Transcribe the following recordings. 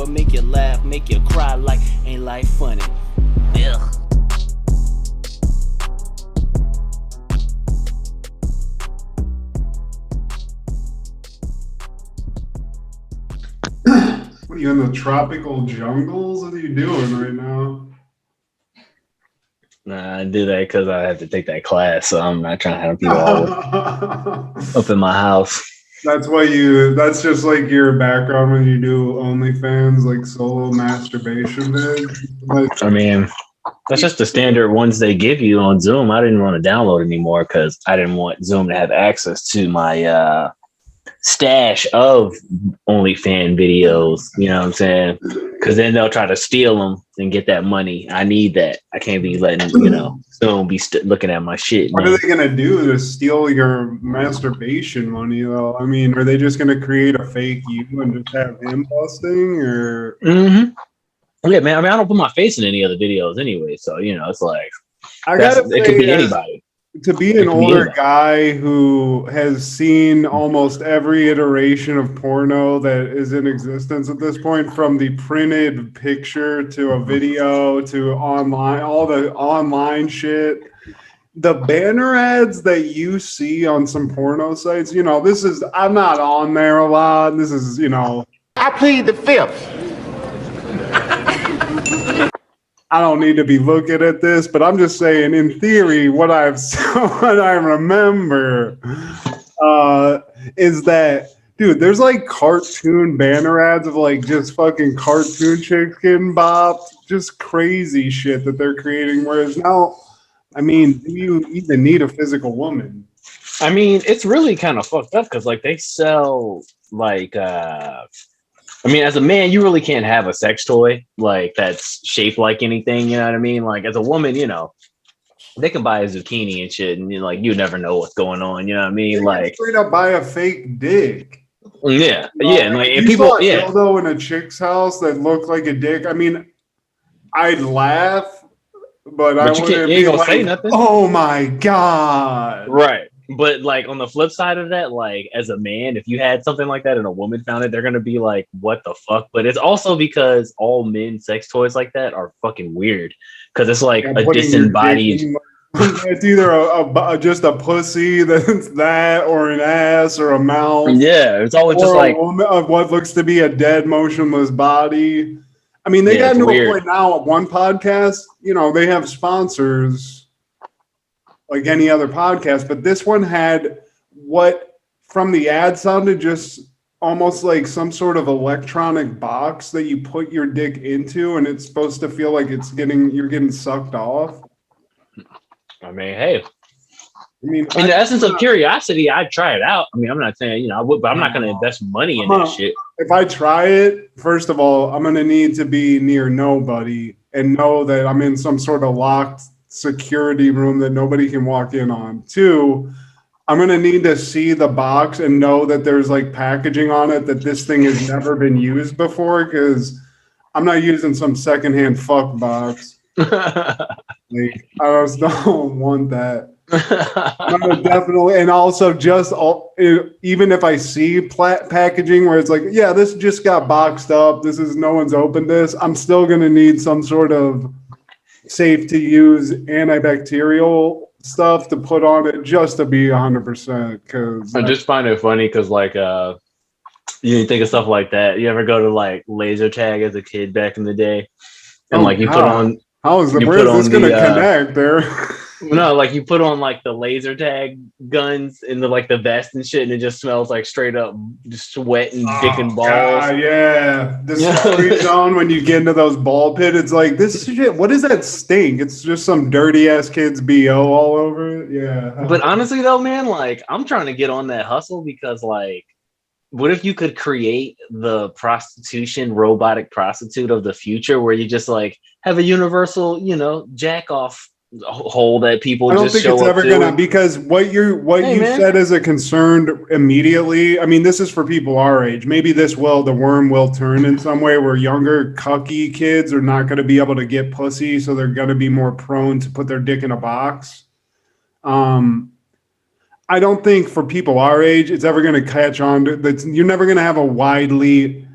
or make you laugh, make you cry like Ain't Life Funny. Ugh. What are you in the tropical jungles? What are you doing right now? Nah, I do that because I have to take that class, so I'm not trying to have people all up in my house. That's just like your background when you do OnlyFans, like solo masturbation vids. Like, I mean, that's just the standard ones they give you on Zoom. I didn't want to download anymore because I didn't want Zoom to have access to my stash of OnlyFans videos. You know what I'm saying? Because then they'll try to steal them and get that money. I need that. I can't be letting Zoom be looking at my shit. What are they gonna do to steal your masturbation money, though? I mean, are they just gonna create a fake you and just have him busting, or? Mm-hmm. Yeah, man. I mean, I don't put my face in any other videos anyway, so it's like it could be anybody. To be an older guy who has seen almost every iteration of porno that is in existence at this point, from the printed picture to a video to online, all the online shit, the banner ads that you see on some porno sites, I'm not on there a lot. This is, I plead the fifth. I don't need to be looking at this, but I'm just saying, in theory, what I remember is that, dude, there's like cartoon banner ads of like just fucking cartoon chicks getting bopped, just crazy shit that they're creating. Whereas now, I mean, do you even need a physical woman? I mean, it's really kind of fucked up because like they sell like I mean, as a man, you really can't have a sex toy like that's shaped like anything. You know what I mean? Like as a woman, they can buy a zucchini and shit, and you never know what's going on. You know what I mean? They like straight up buy a fake dick. Yeah, and like if people, saw a dildo in a chick's house that looked like a dick. I mean, I'd laugh, but I wouldn't be like, say nothing. Oh my god! Right. But like on the flip side of that, like as a man, if you had something like that and a woman found it, they're gonna be like, "What the fuck?" But it's also because all men sex toys like that are fucking weird because it's like a disembodied. It's either just a pussy that's that, or an ass, or a mouth. Yeah, it's always just like of what looks to be a dead, motionless body. I mean, they got into a point now at one podcast. They have sponsors like any other podcast, but this one had what from the ad sounded just almost like some sort of electronic box that you put your dick into, and it's supposed to feel like you're getting sucked off. I mean, hey, in the essence of curiosity, I'd try it out. I mean, I'm not saying I would, but I'm not going to invest money in that shit. If I try it, first of all, I'm going to need to be near nobody and know that I'm in some sort of locked security room that nobody can walk in on. 2, I'm going to need to see the box and know that there's like packaging on it that this thing has never been used before, because I'm not using some secondhand fuck box. Like, I just don't want that. Definitely. And also even if I see packaging where it's like, yeah, this just got boxed up, no one's opened this, I'm still going to need some sort of safe to use antibacterial stuff to put on it just to be 100%. Because I just find it funny because like you think of stuff like that. You ever go to like laser tag as a kid back in the day, and like you put on where is this going to connect there? No, like you put on like the laser tag guns in the vest and shit, and it just smells like straight up sweat and dick and balls. Yeah, the Discovery Zone when you get into those ball pits, it's like this shit. What is that stink? It's just some dirty ass kids BO all over it. Yeah. But honestly though, man, like I'm trying to get on that hustle because like, what if you could create the robotic prostitute of the future, where you just like have a universal, jack off hole that people I don't think it's ever gonna, because what you said as a concern immediately, I mean, this is for people our age. Maybe the worm will turn in some way where younger cucky kids are not going to be able to get pussy, so they're going to be more prone to put their dick in a box. I don't think for people our age it's ever going to catch on to that. You're never going to have a widely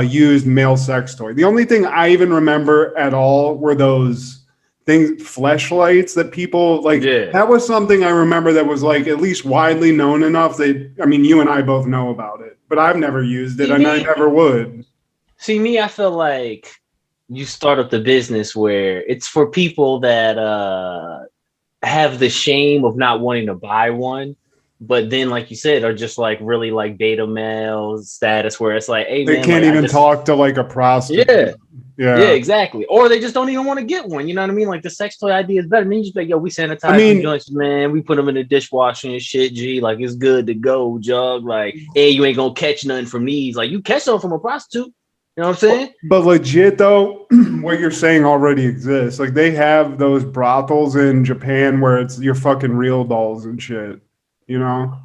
used male sex toy. The only thing I even remember at all were those things, fleshlights that people like. Yeah. That was something I remember that was like at least widely known enough that, I mean, you and I both know about it, but I've never used it and I never would. See, me, I feel like you start up the business where it's for people that have the shame of not wanting to buy one, but then, like you said, are just like really like beta male status where it's like, hey, they man, can't like, even talk to like a prostitute. Yeah, exactly. Or they just don't even want to get one. You know what I mean? Like the sex toy idea is better. And then you just be like, yo, we sanitize the joints, man. We put them in the dishwasher and shit. G, like it's good to go, Jug. Like, hey, you ain't gonna catch nothing from these. Like you catch something from a prostitute. You know what I'm saying? But legit though, what you're saying already exists. Like they have those brothels in Japan where it's your fucking real dolls and shit. You know,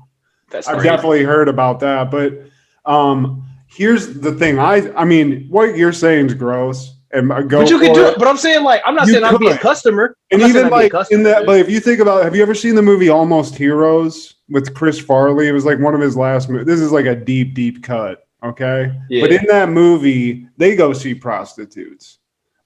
I've definitely heard about that. But here's the thing. I mean, what you're saying is gross. And but you can do it. But I'm saying like I'm not saying I'd be a customer. And even like in that, but if you think about, have you ever seen the movie Almost Heroes with Chris Farley? It was like one of his last movies. This is like a deep cut. Okay. Yeah. But in that movie, they go see prostitutes,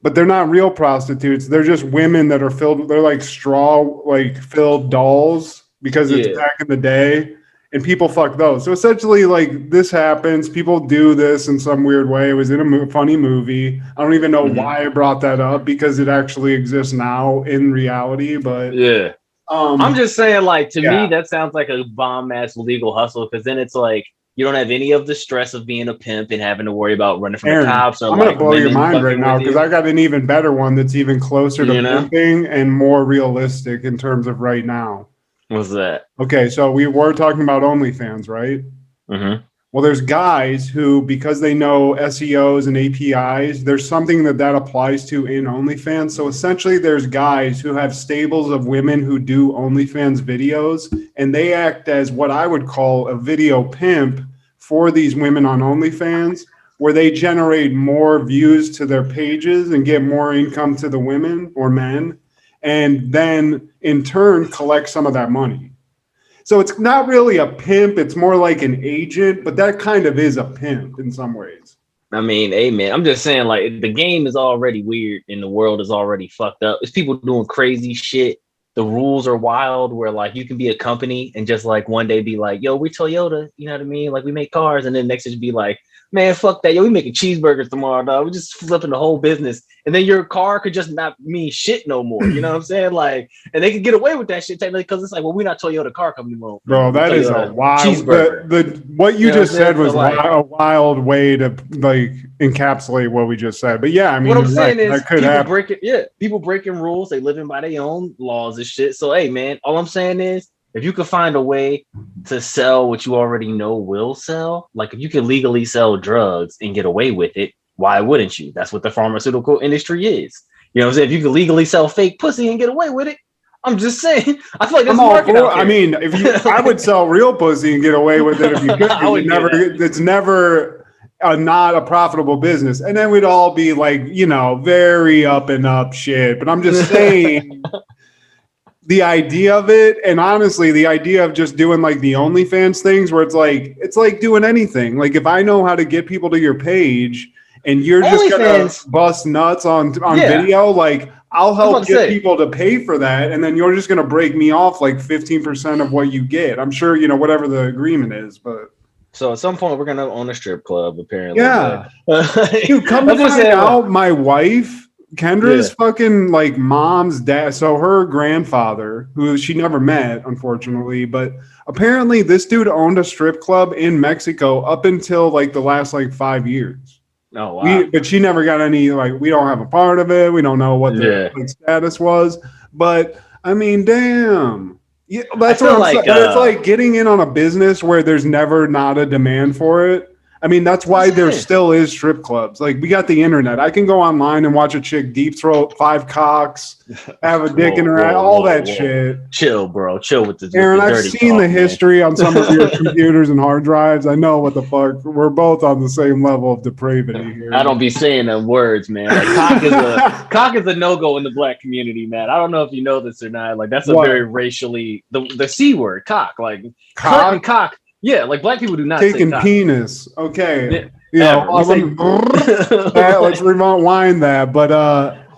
but they're not real prostitutes. They're just women that are filled. They're like straw, like filled dolls because it's back in the day and people fuck those. So essentially like this happens. People do this in some weird way. It was in a funny movie. I don't even know why I brought that up because it actually exists now in reality, but yeah. I'm just saying like, to me, that sounds like a bomb ass legal hustle. Cause then it's like, you don't have any of the stress of being a pimp and having to worry about running from the cops. Or I'm going to blow your mind right now because I got an even better one that's even closer to pimping and more realistic in terms of right now. What's that? Okay, so we were talking about OnlyFans, right? Mm-hmm. Well, there's guys who, because they know SEOs and APIs, there's something that applies to in OnlyFans. So essentially, there's guys who have stables of women who do OnlyFans videos, and they act as what I would call a video pimp for these women on OnlyFans, where they generate more views to their pages and get more income to the women or men, and then in turn collect some of that money. So it's not really a pimp. It's more like an agent, but that kind of is a pimp in some ways. I mean, hey, man, I'm just saying, like, the game is already weird and the world is already fucked up. It's people doing crazy shit. The rules are wild where, like, you can be a company and just, like, one day be like, yo, we're Toyota. You know what I mean? Like, we make cars. And then next day be like, man, fuck that. Yo, we making cheeseburgers tomorrow, dog. We're just flipping the whole business. And then your car could just not mean shit no more. You know what I'm saying? Like, and they could get away with that shit technically because it's like, well, we're not Toyota car company anymore. Bro, that is a wild. What you just said was like a wild way to like encapsulate what we just said. But yeah, I mean, what I'm saying is people breaking rules. They living by their own laws and shit. So hey, man, all I'm saying is, if you could find a way to sell what you already know will sell, like if you could legally sell drugs and get away with it, why wouldn't you? That's what the pharmaceutical industry is. You know what I'm saying? If you could legally sell fake pussy and get away with it, I'm just saying. I feel like that's market out there. I mean, I would sell real pussy and get away with it if you could. It's never not a profitable business. And then we'd all be like, you know, very up and up shit. But I'm just saying... The idea of it, and honestly, the idea of just doing like the OnlyFans things where it's like doing anything. Like if I know how to get people to your page and you're just gonna bust nuts on video, like I'll help get people to pay for that, and then you're just gonna break me off like 15% of what you get. I'm sure, you know, whatever the agreement is, but so at some point we're gonna own a strip club, apparently. Yeah. Dude, come to find out, my wife. Kendra's fucking like mom's dad. So her grandfather, who she never met, unfortunately, but apparently this dude owned a strip club in Mexico up until like the last like 5 years. Oh wow! But she never got any. Like we don't have a part of it. We don't know what the status was. But I mean, damn. Yeah, that's what I'm saying. It's like getting in on a business where there's never not a demand for it. I mean, that's why there still is strip clubs. Like, we got the internet. I can go online and watch a chick deep throat 5 cocks, have a dick in her ass, all that shit. Chill, bro. Chill with the Aaron, I've seen the history on some of your computers and hard drives. I know what the fuck. We're both on the same level of depravity here. I don't be saying them words, man. Like, cock is a no-go in the black community, man. I don't know if you know this or not. Like, that's a very racially... The C word, cock. Like, cock. Yeah, like black people do not taking say penis. Okay. You know, Ever. We say- let's rewind that. But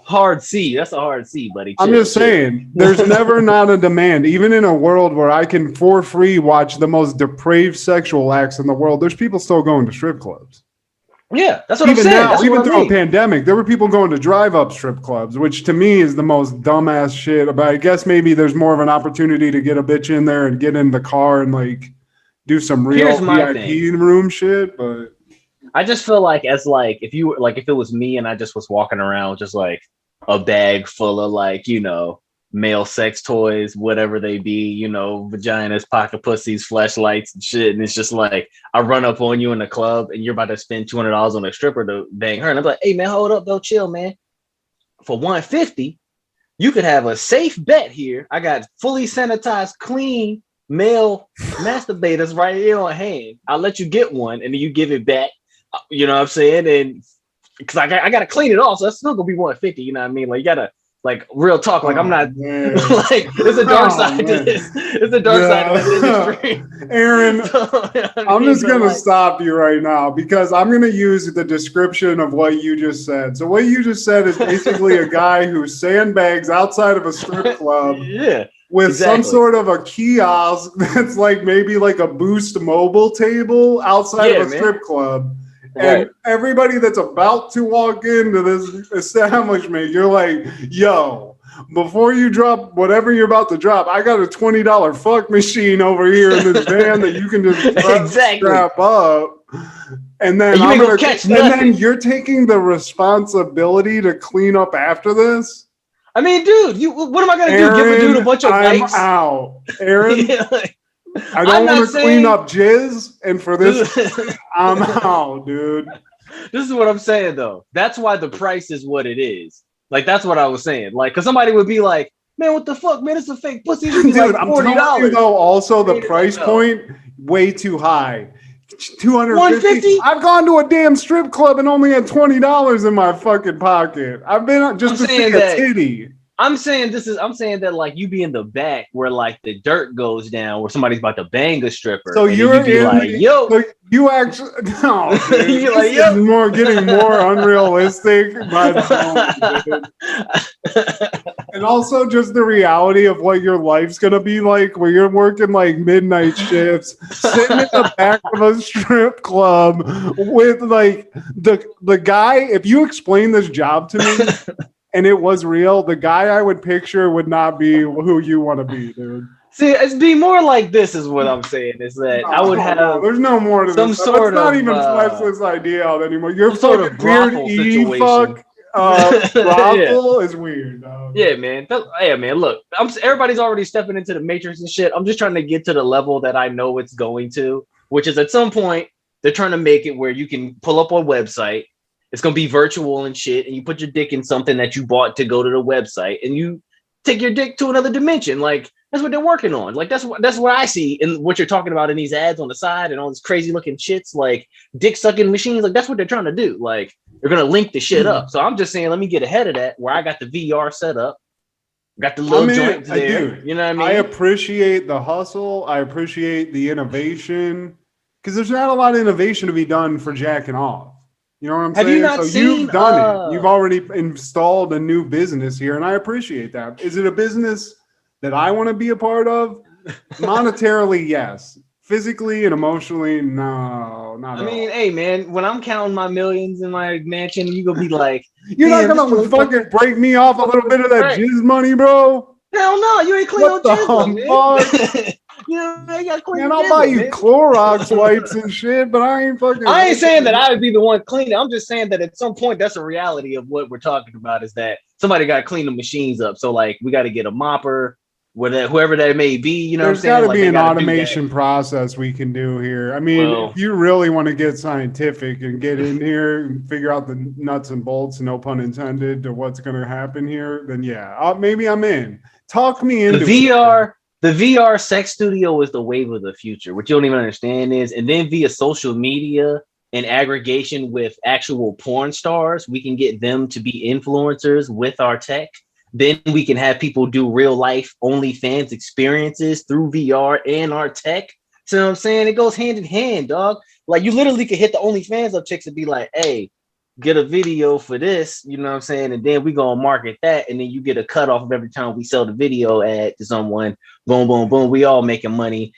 hard C. That's a hard C, buddy. I'm just saying, there's never not a demand. Even in a world where I can for free watch the most depraved sexual acts in the world, there's people still going to strip clubs. Yeah, that's what Even I'm saying. now, That's even what I through mean. a pandemic, there were people going to drive-up strip clubs, which to me is the most dumbass shit. But I guess maybe there's more of an opportunity to get a bitch in there and get in the car and like do some real Here's my VIP thing. room shit. But I just feel like if it was me and I just was walking around with just like a bag full of like, male sex toys, whatever they be, vaginas, pocket pussies, fleshlights and shit. And it's just like, I run up on you in the club and you're about to spend $200 on a stripper to bang her. And I'm like, hey man, hold up, though, chill, man. For $150, you could have a safe bet here. I got fully sanitized, clean male masturbators right here on hand. I'll let you get one and then you give it back. You know what I'm saying? And because I got to clean it off, so that's still gonna be $150. You know what I mean? Like you gotta like real talk. Like I'm not like there's a dark side to this. There's a dark side to this industry. Aaron, So, you know I'm just going to like, stop you right now because I'm going to use the description of what you just said. So what you just said is basically a guy who sandbags outside of a strip club yeah. with Exactly. some sort of a kiosk that's like maybe like a Boost mobile table outside of a strip club. Right. And everybody that's about to walk into this establishment, you're like, yo, before you drop whatever you're about to drop, I got a $20 fuck machine over here in this van that you can just strap up. And then then you're taking the responsibility to clean up after this. I mean, dude, what am I gonna do? Give a dude a bunch of wipes? I'm out, Aaron. Yeah, like, I don't want to clean up jizz, and for this, I'm out, dude. This is what I'm saying, though. That's why the price is what it is. Like, that's what I was saying. Like, because somebody would be like, man, what the fuck, man? It's a fake pussy. It should be Dude, like I'm $40. telling you, though, also the price point, way too high. $250. I've gone to a damn strip club and only had $20 in my fucking pocket. I've been just to see a titty. I'm saying that like you be in the back where like the dirt goes down where somebody's about to bang a stripper. So you're be like, yo, like, you actually no, dude, you're like, yo, more getting more unrealistic. And also just the reality of what your life's gonna be like, where you're working like midnight shifts, sitting in the back of a strip club with like the guy. If you explain this job to me. And it was real, the guy I would picture would not be who you want to be, dude. See, it's be more like this is what I'm saying. Is that I would have there's no more to some this. sort Let's not of even flesh this idea out anymore. Your sort of weird situation. brothel is weird, dog. Yeah, man. Yeah, man. Look, everybody's already stepping into the matrix and shit. I'm just trying to get to the level that I know it's going to, which is at some point they're trying to make it where you can pull up a website. It's going to be virtual and shit. And you put your dick in something that you bought to go to the website and you take your dick to another dimension. Like that's what they're working on. Like that's what I see in what you're talking about in these ads on the side and all these crazy looking shits, like dick sucking machines. Like that's what they're trying to do. Like they're going to link the shit up. So I'm just saying, let me get ahead of that where I got the VR set up. Got the little joints there. You know what I mean? I appreciate the hustle. I appreciate the innovation because there's not a lot of innovation to be done for jacking off. You know what I'm saying? Have you not seen? You've done it. You've already installed a new business here, and I appreciate that. Is it a business that I want to be a part of? Monetarily, yes. Physically and emotionally, no, not at all. I mean, hey, man, when I'm counting my millions in my mansion, you gonna be like, you're not gonna fucking break me off a little bit of that jizz money, bro? Hell no, you ain't clean no jizz, man. You know, you gotta clean. Man, I'll buy you Clorox wipes and shit, but I ain't fucking. I ain't saying that I would be the one cleaning. I'm just saying that at some point, that's a reality of what we're talking about. Is that somebody got to clean the machines up? So like, we got to get a mopper, whoever that may be. You know, there's got to be an automation process we can do here. I mean, if you really want to get scientific and get in here and figure out the nuts and bolts, no pun intended, to what's going to happen here, then yeah, maybe I'm in. Talk me into the VR. The VR sex studio is the wave of the future. What you don't even understand is, and then via social media and aggregation with actual porn stars, we can get them to be influencers with our tech. Then we can have people do real life OnlyFans experiences through VR and our tech, See what I'm saying? It goes hand in hand, dog. Like you literally could hit the OnlyFans up chicks and be like, hey, get a video for this, you know what I'm saying? And then we gonna market that, and then you get a cut off of every time we sell the video ad to someone. Boom, boom, boom. We all making money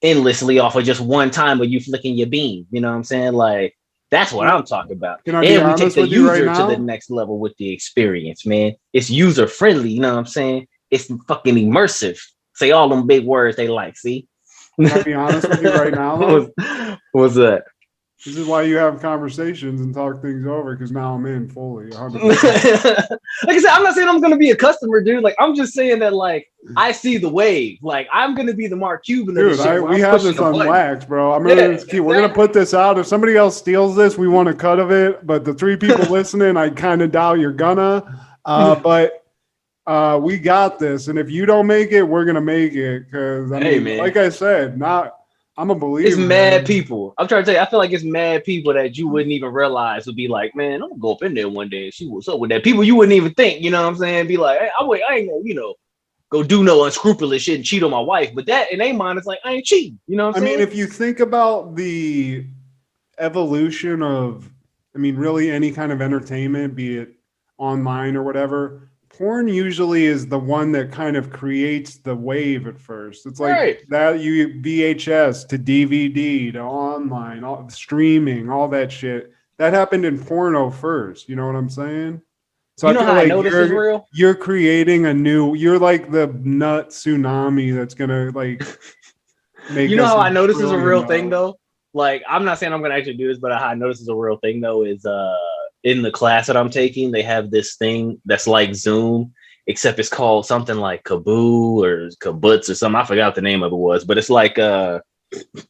endlessly off of just one time of you flicking your beam. You know what I'm saying? Like that's what I'm talking about. Can I be And we take honest the with you right user now? to the next level with the experience, man. It's user friendly, you know what I'm saying? It's fucking immersive. Say all them big words they like, see? Can I be honest with you right now, though? What's that? This is why you have conversations and talk things over, because now I'm in fully. 100%. Like I said, I'm not saying I'm gonna be a customer, dude. Like I'm just saying that, like I see the wave. Like I'm gonna be the Mark Cuban of Dude, this shit. we have this on wax, bro. I'm gonna Yeah, we're gonna put this out. If somebody else steals this, we want a cut of it. But the 3 people listening, I kind of doubt you're gonna. But we got this, and if you don't make it, we're gonna make it. Because I mean, man. like I said, I'm a believer. It's mad people. I'm trying to tell you, I feel like it's mad people that you wouldn't even realize would be like, man, I'm gonna go up in there one day and see what's up with that. People you wouldn't even think, you know what I'm saying? Be like, hey, I ain't gonna, go do no unscrupulous shit and cheat on my wife. But that in their mind, it's like, I ain't cheating. You know what I'm saying? I mean, if you think about the evolution of, really any kind of entertainment, be it online or whatever, porn usually is the one that kind of creates the wave at first. It's like that VHS to DVD to online, all streaming, all that shit. That happened in porno first. You know what I'm saying? So you know how I know this is real? You're creating you're like the nut tsunami that's gonna like make. You know how I know this is a real thing though? Like I'm not saying I'm gonna actually do this, but how I know this is a real thing though is in the class that I'm taking, they have this thing that's like Zoom, except it's called something like Kaboo or Kabutz or something. I forgot what the name of it was, but it's like in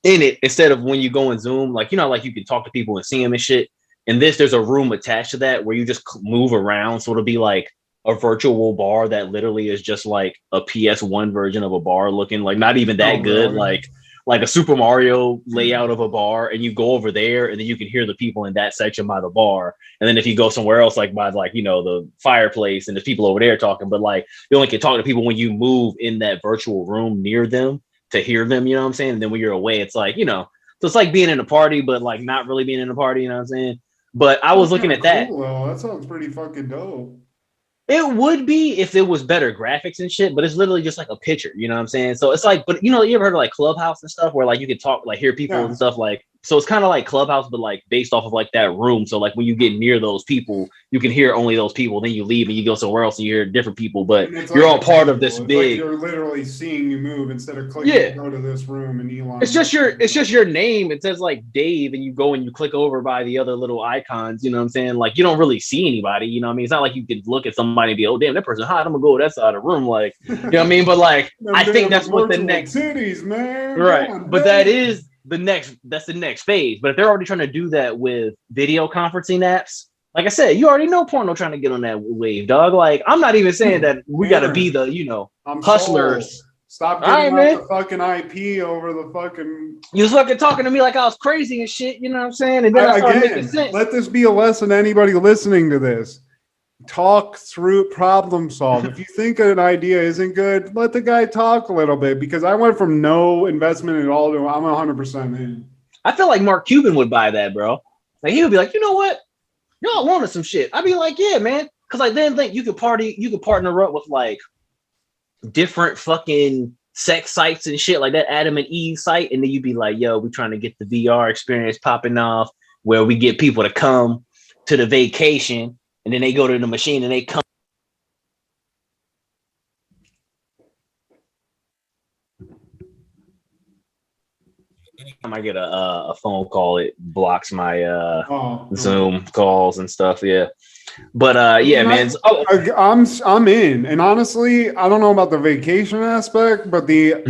it, instead of when you go in Zoom, like, like you can talk to people and see them and shit. In this, there's a room attached to that where you just move around. So it'll be like a virtual bar that literally is just like a PS1 version of a bar looking like not even that good. Really? Like a Super Mario layout of a bar, and you go over there and then you can hear the people in that section by the bar. And then if you go somewhere else, like by the fireplace, and there's people over there talking, but like you only can talk to people when you move in that virtual room near them to hear them, you know what I'm saying? And then when you're away, it's like, so it's like being in a party, but like not really being in a party, you know what I'm saying? But I was looking at that. Cool, though. That sounds pretty fucking dope. It would be if it was better graphics and shit, but it's literally just like a picture, you know what I'm saying? So it's like, but you ever heard of like Clubhouse and stuff where like you can talk, like hear people and stuff like, so it's kind of like Clubhouse, but like based off of like that room. So like when you get near those people, you can hear only those people. Then you leave and you go somewhere else and you hear different people, but you're all part of this big. Like you're literally seeing you move instead of clicking go to this room and Elon. It's just your name. It says like Dave, and you go and you click over by the other little icons. You know what I'm saying? Like you don't really see anybody. You know what I mean? It's not like you can look at somebody and be, oh damn, that person hot. I'm gonna go to that side of the room. Like you know what I mean? But like I think that's what the next titties, man. Right. But that is that's the next phase. But if they're already trying to do that with video conferencing apps, like I said, you already know porno trying to get on that wave, dog. Like I'm not even saying that we gotta be the hustlers. Sold. Stop giving out the fucking IP over the fucking. You was fucking talking to me like I was crazy and shit. You know what I'm saying? And then I started making sense. Let this be a lesson to anybody listening to this. Talk through, problem solve. If you think an idea isn't good, let the guy talk a little bit, because I went from no investment at all to I'm 100% in. I feel like Mark Cuban would buy that, bro. Like he would be like, you know what? Y'all wanted some shit. I'd be like, yeah, man. Because like then think you could partner up with like different fucking sex sites and shit like that Adam and Eve site, and then you'd be like, yo, we trying to get the VR experience popping off where we get people to come to the vacation, and then they go to the machine and they come. I get a phone call, it blocks my Zoom calls and stuff. Yeah. But yeah, man. I'm in, and honestly, I don't know about the vacation aspect, but the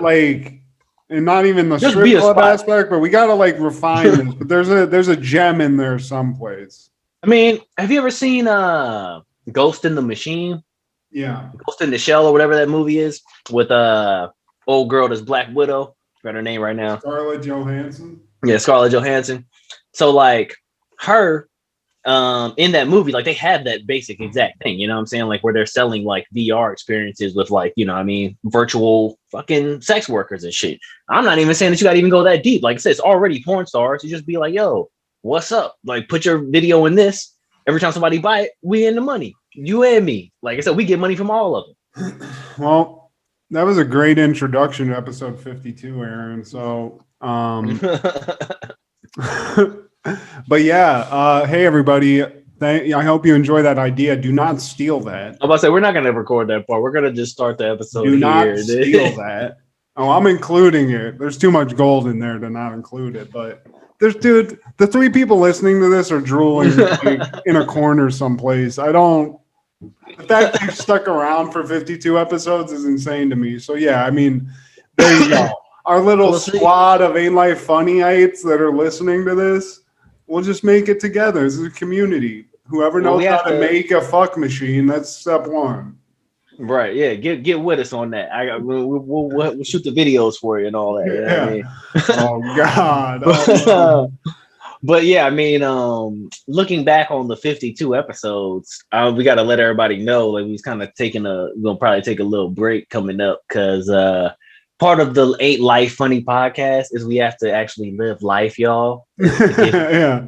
like, and not even the strip club aspect, but we gotta like refine this. But there's a gem in there someplace. I mean, have you ever seen Ghost in the Machine? Yeah, Ghost in the Shell or whatever that movie is with old girl that's Black Widow. Got her name right now. Scarlett Johansson. Yeah, Scarlett Johansson. So like her. in that movie, like they have that basic exact thing, you know what I'm saying? Like where they're selling like VR experiences with like, you know what I mean, virtual fucking sex workers and shit. I'm not even saying that you gotta even go that deep. Like I said, it's already porn stars. You just be like, yo, what's up? Like put your video in this. Every time somebody buy it, we in the money. You and me. Like I said, we get money from all of them. Well, that was a great introduction to episode 52, Aaron. So, but yeah, hey everybody. I hope you enjoy that idea. Do not steal that. I'm about to say we're not gonna record that part. We're gonna just start the episode. Do not here. steal that. Oh, I'm including it. There's too much gold in there to not include it. But the 3 people listening to this are drooling like, in a corner someplace. The fact they've stuck around for 52 episodes is insane to me. So yeah, I mean, there you go. Our little squad of Ain't Life Funnyites that are listening to this, we'll just make it together. This is a community. Whoever knows how to make a fuck machine, that's step 1. Right, yeah, get with us on that. We'll shoot the videos for you and all that. You know what I mean? Oh God. Oh, but yeah, I mean, looking back on the 52 episodes, we got to let everybody know like we was kind of we're gonna probably take a little break coming up because part of the Ain't Life Funny podcast is we have to actually live life, y'all. yeah.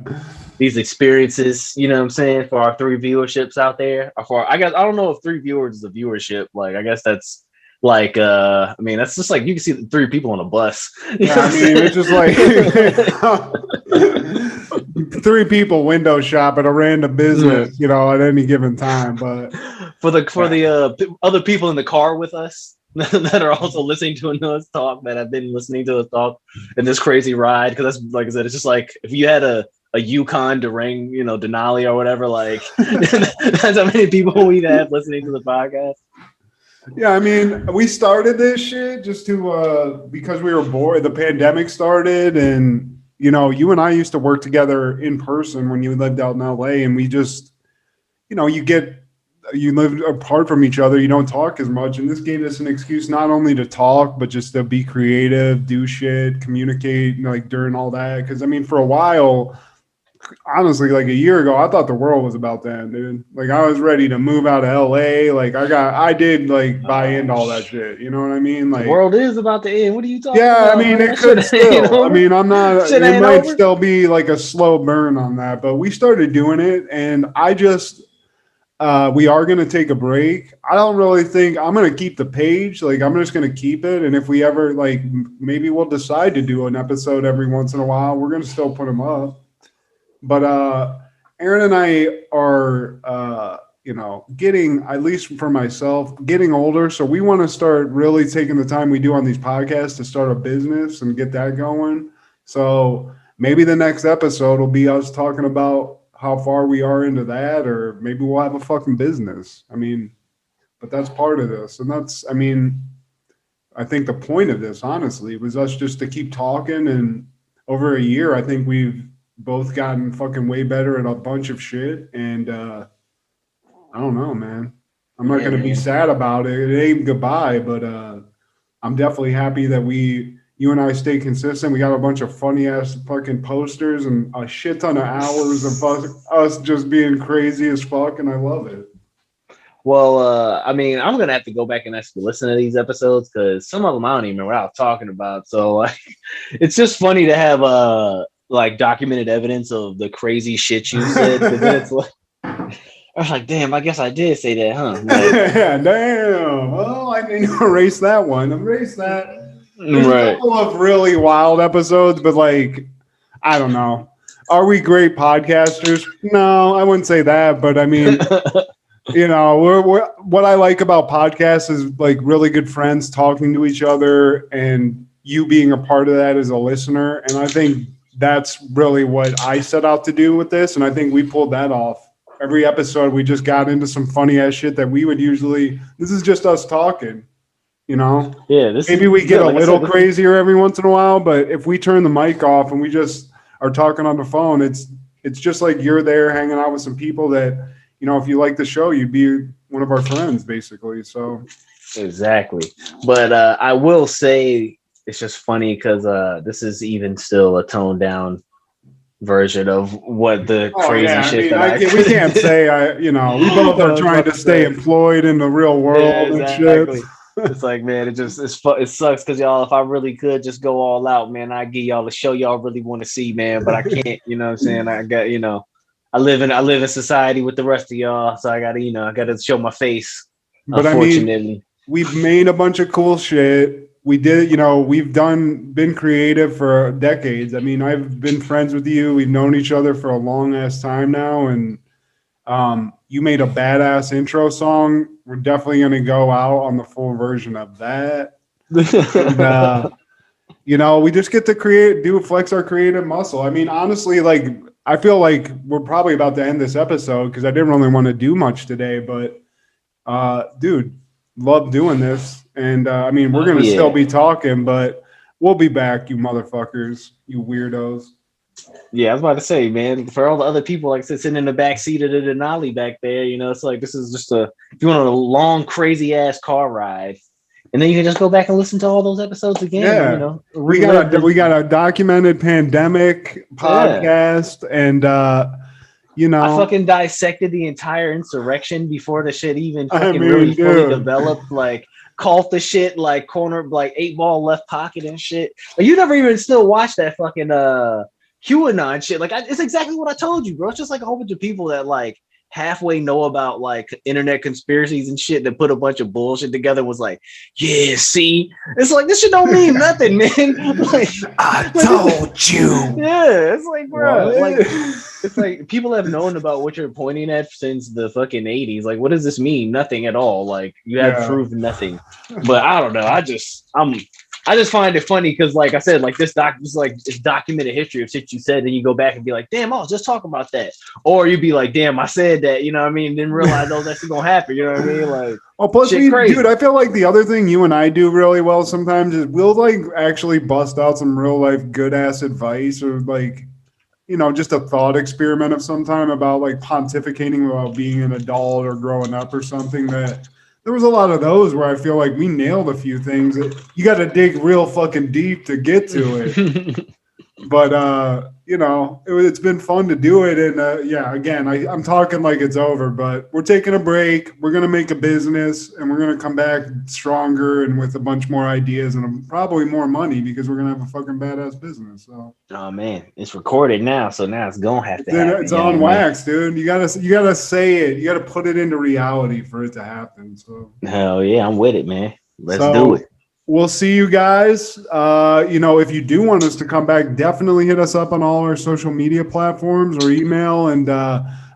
These experiences, you know what I'm saying, for our 3 viewerships out there. I don't know if 3 viewers is a viewership. Like, I guess that's like, I mean, that's just like you can see the 3 people on a bus. Yeah, I mean, it's just like 3 people window shop at a random business, you know, at any given time. But for the other people in the car with us that are also listening to us talk, that have been listening to us talk in this crazy ride, because that's like I said, it's just like if you had a Yukon Durang, you know, Denali or whatever, like that's how many people we'd have listening to the podcast. Yeah, I mean, we started this shit just to because we were bored. The pandemic started, and you know, you and I used to work together in person when you lived out in LA, and we just, you know, you live apart from each other, you don't talk as much, and this gave us an excuse not only to talk, but just to be creative, do shit, communicate, you know, like during all that. Because I mean, for a while, honestly, like a year ago, I thought the world was about to end, dude. Like I was ready to move out of LA. Like I did like buy into all that shit. You know what I mean? Like the world is about to end. What are you talking Yeah, about? I mean, it could still. I mean, I'm not. It might still be like a slow burn on that, but we started doing it, and I just. We are going to take a break. I don't really think I'm going to keep the page. Like, I'm just going to keep it. And if we ever, like, maybe we'll decide to do an episode every once in a while, we're going to still put them up. But Aaron and I are, you know, getting, at least for myself, getting older. So we want to start really taking the time we do on these podcasts to start a business and get that going. So maybe the next episode will be us talking about how far we are into that, or maybe we'll have a fucking business. I mean, but that's part of this. And that's, I mean, I think the point of this, honestly, was us just to keep talking. And over a year, I think we've both gotten fucking way better at a bunch of shit. And I don't know, man. I'm not going to be sad about it. It ain't goodbye, but I'm definitely happy that you and I stay consistent. We got a bunch of funny ass fucking posters and a shit ton of hours of us just being crazy as fuck, and I love it. Well, I mean, I'm gonna have to go back and actually listen to these episodes because some of them I don't even remember what I was talking about. So like, it's just funny to have like documented evidence of the crazy shit you said. But then it's like, I was like, damn, I guess I did say that, huh? Like, yeah, damn. Well, I didn't erase that one. Erase that. There's a couple of really wild episodes, but like, I don't know. Are we great podcasters? No, I wouldn't say that. But I mean, you know, what I like about podcasts is like really good friends talking to each other, and you being a part of that as a listener. And I think that's really what I set out to do with this. And I think we pulled that off. Every episode, we just got into some funny ass shit that we would usually. This is just us talking. You know, maybe we get a little crazier every once in a while, but if we turn the mic off and we just are talking on the phone, it's just like you're there hanging out with some people that, you know, if you like the show, you'd be one of our friends, basically. So exactly. But I will say it's just funny because this is even still a toned down version of what the crazy shit we can't say we both are trying to stay employed in the real world and shit. It's like, man, it sucks because y'all, if I really could just go all out, man, I'd give y'all a show y'all really want to see, man, but I can't. You know what I'm saying? I got, I live in society with the rest of y'all, so I gotta show my face. But unfortunately, we've made a bunch of cool shit. We did, we've been creative for decades. I mean, I've been friends with you. We've known each other for a long ass time now. And you made a badass intro song. We're definitely going to go out on the full version of that. And, we just get to flex our creative muscle. I mean, honestly, like, I feel like we're probably about to end this episode because I didn't really want to do much today, but dude, love doing this. And we're going to still be talking, but we'll be back, you motherfuckers, you weirdos. Yeah, I was about to say, man, for all the other people like sitting in the back seat of the Denali back there, it's like this is just if you want a long, crazy ass car ride. And then you can just go back and listen to all those episodes again. Yeah. We got a documented pandemic podcast and I fucking dissected the entire insurrection before the shit even really fully developed. Like, called the shit like corner, like 8-ball left pocket and shit. Like, you never even still watch that fucking QAnon shit. Like, it's exactly what I told you, bro. It's just like a whole bunch of people that like halfway know about like internet conspiracies and shit that put a bunch of bullshit together and was like, yeah, see, it's like this shit don't mean nothing, man. Like, I told you. Yeah, it's like, bro, like it's like people have known about what you're pointing at since the fucking 80s. Like, what does this mean? Nothing at all. Like, you have proved nothing. But I don't know. I just find it funny because, like I said, like it's documented history of shit you said, and you go back and be like, damn, I was just talking about that. Or you'd be like, damn, I said that, you know what I mean? Didn't realize that's gonna happen, you know what I mean? Like, plus dude, I feel like the other thing you and I do really well sometimes is we'll like actually bust out some real life good ass advice or like, just a thought experiment of some time about like pontificating about being an adult or growing up or something. That there was a lot of those where I feel like we nailed a few things that you got to dig real fucking deep to get to it. But, it's been fun to do it. And again, I'm talking like it's over, but we're taking a break. We're going to make a business and we're going to come back stronger and with a bunch more ideas and probably more money because we're going to have a fucking badass business. So, oh man, it's recorded now. So now it's going to have to happen. It's on wax, dude. You gotta say it. You got to put it into reality for it to happen. So hell yeah, I'm with it, man. Let's do it. We'll see you guys. If you do want us to come back, definitely hit us up on all our social media platforms or email. And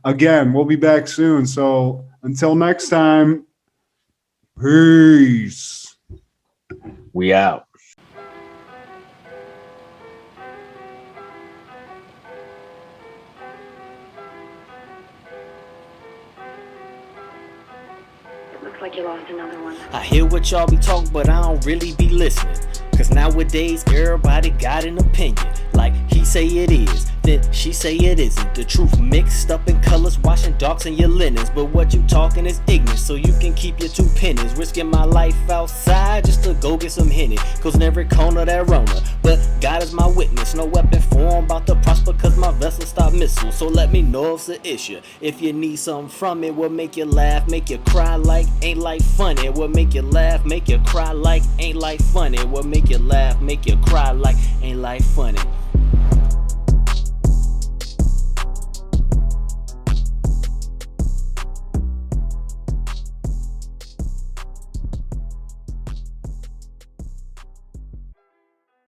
again, we'll be back soon. So until next time, peace. We out. Like you lost another one. I hear what y'all be talking, but I don't really be listening. Cause nowadays everybody got an opinion. Like he say it is, then she say it isn't. The truth mixed up in colors, washing darks in your linens. But what you talking is ignorant, so you can keep your 2 pennies. Risking my life outside just to go get some Henny. Cause in every corner that Rona, but God is my witness. No weapon form about to prosper cause my vessel stop missiles. So let me know if it's an issue. If you need something from it, will make you laugh, make you cry like ain't life funny. Will make you laugh, make you cry like ain't life funny. Will make you laugh, make you cry like ain't life funny.